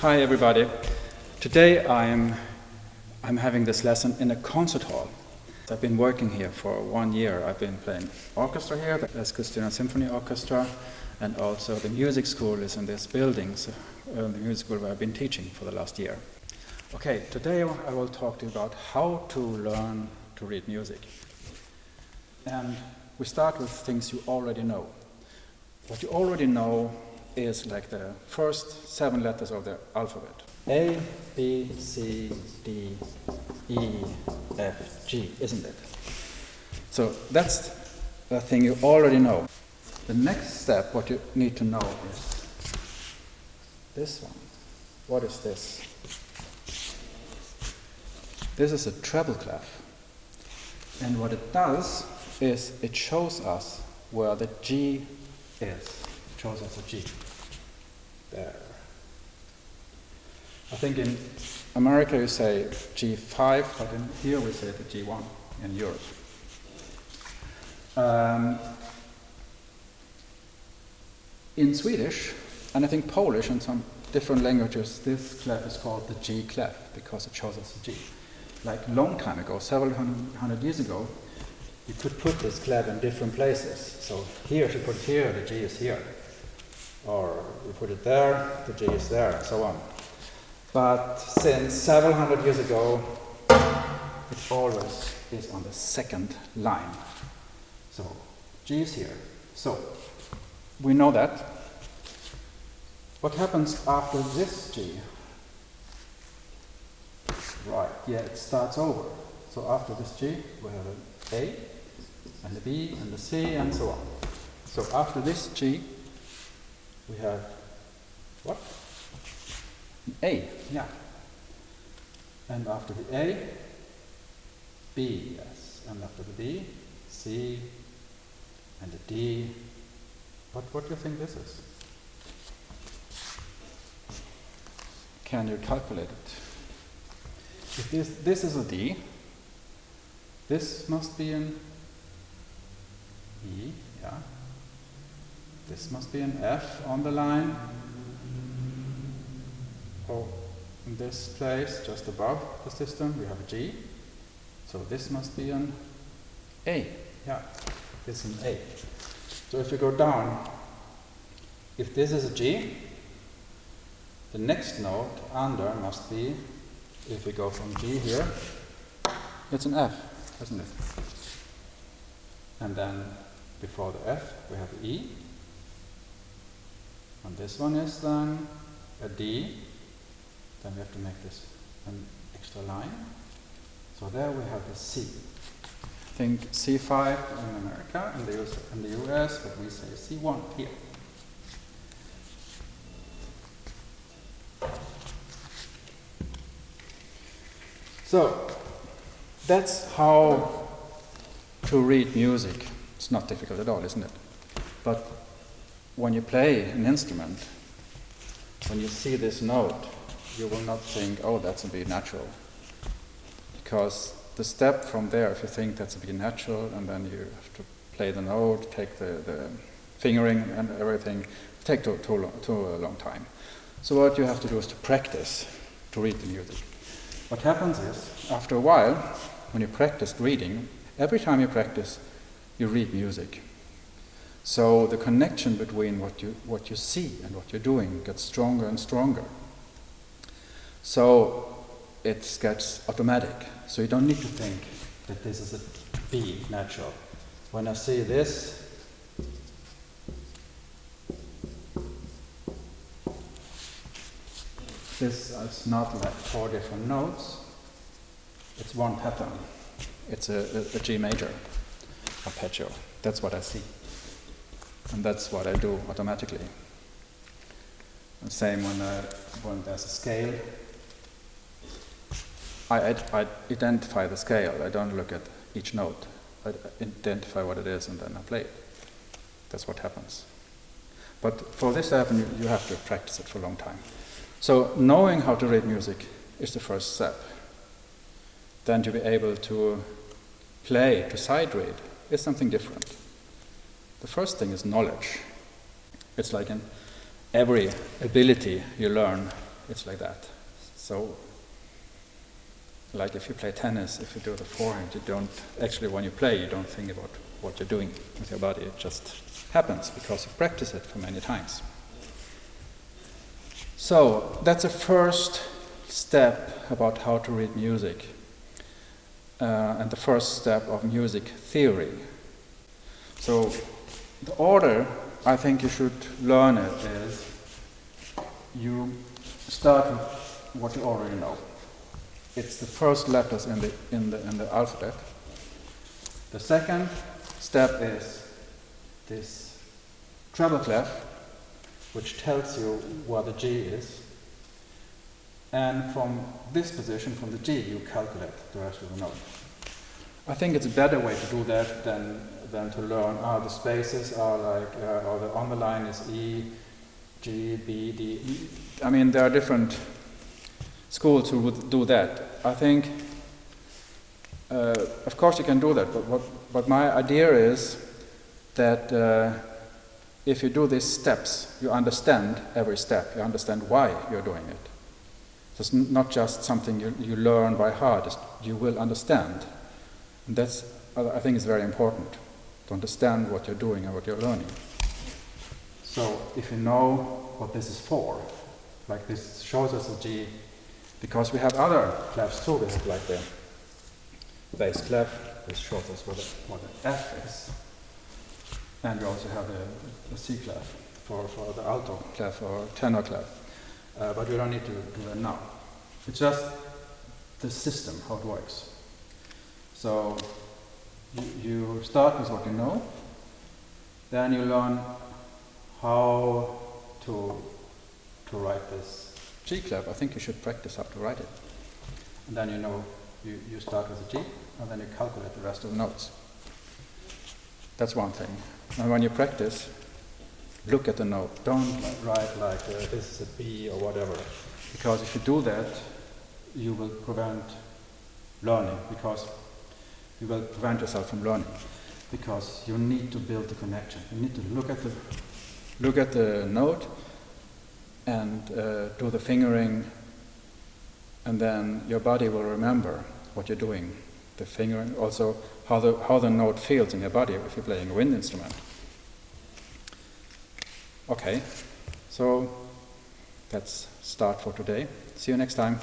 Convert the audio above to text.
Hi everybody. Today I'm having this lesson in a concert hall. I've been working here for 1 year. I've been playing orchestra here, the Eskilstuna Symphony Orchestra, and also the music school is in this building, so, the music school where I've been teaching for the last year. Okay, today I will talk to you about how to learn to read music. And we start with things you already know. What you already know is like the first 7 letters of the alphabet. A, B, C, D, E, F, G, isn't it? So that's the thing you already know. The next step, what you need to know is this one. What is this? This is a treble clef. And what it does is it shows us where the G is. It shows us a G. There. I think in America you say G5, but in here we say the G1 in Europe. In Swedish, and I think Polish and some different languages, this clef is called the G clef because it shows us a G. Like a long time ago, several hundred years ago, you could put this clef in different places. So here, if you put it here, the G is here. Or you put it there, the G is there, and so on. But since several hundred years ago, it always is on the second line. So G is here. So we know that. What happens after this G? Right, yeah, it starts over. So after this G, we have an A, and the B, and the C, and so on. So after this G, we have what? An A, yeah. And after the A, B, yes. And after the B, C, and the D. What do you think this is? Can you calculate it? If this is a D, this must be an E, yeah. This must be an F on the line. Oh, in this place, just above the system, we have a G. So this must be an A. Yeah, this is an A. So if you go down, if this is a G, the next note under must be, if we go from G here, it's an F, isn't it? And then before the F, we have E. And this one is then a D. Then we have to make this an extra line. So there we have the C. I think C5 in America, in the US, but we say C1 here. So that's how to read music. It's not difficult at all, isn't it? But when you play an instrument, when you see this note, you will not think, oh, that's a B natural. Because the step from there, if you think that's a B natural, and then you have to play the note, take the fingering and everything, it takes too a long time. So what you have to do is to practice to read the music. What happens is, after a while, when you practice reading, every time you practice, you read music. So the connection between what you see and what you're doing gets stronger and stronger. So it gets automatic. So you don't need to think that this is a B natural. When I see this, this is not like 4 different notes. It's one pattern. It's a G major arpeggio. That's what I see. And that's what I do automatically. And same when there's a scale. I identify the scale. I don't look at each note. I identify what it is and then I play it. That's what happens. But for this to happen, you have to practice it for a long time. So knowing how to read music is the first step. Then to be able to play, to sight read, is something different. The first thing is knowledge. It's like in every ability you learn it's like that. So, like if you play tennis, if you do the forehand, you don't, actually when you play, you don't think about what you're doing with your body. It just happens because you practice it for many times. So, that's a first step about how to read music. And the first step of music theory. So, the order I think you should learn it is you start with what you already know. It's the first letters in the alphabet. The second step is this treble clef, which tells you where the G is. And from this position, from the G, you calculate the rest of the note. I think it's a better way to do that than to learn, the spaces are like, or the on the line is E, G, B, D, E. I mean, there are different schools who would do that. I think, of course you can do that, but my idea is that if you do these steps, you understand every step, you understand why you're doing it. So it's not just something you learn by heart, you will understand. And that's, I think, is very important, to understand what you're doing and what you're learning. So if you know what this is for, like this shows us a G, because we have other clefs too. We have like the bass clef, this shows us what the F is. And we also have the C clef for the alto clef or tenor clef. But we don't need to do that now. It's just the system, how it works. So you start with what you know, then you learn how to write this G clef. I think you should practice how to write it. And then you know, you start with a G, and then you calculate the rest of the notes. That's one thing. And when you practice, look at the note. Don't write like this is a B or whatever. Because if you do that, you will prevent learning, because you will prevent yourself from learning. Because you need to build the connection. You need to look at the note and do the fingering, and then your body will remember what you're doing. The fingering, also how the note feels in your body if you're playing a wind instrument. Okay, so that's start for today. See you next time.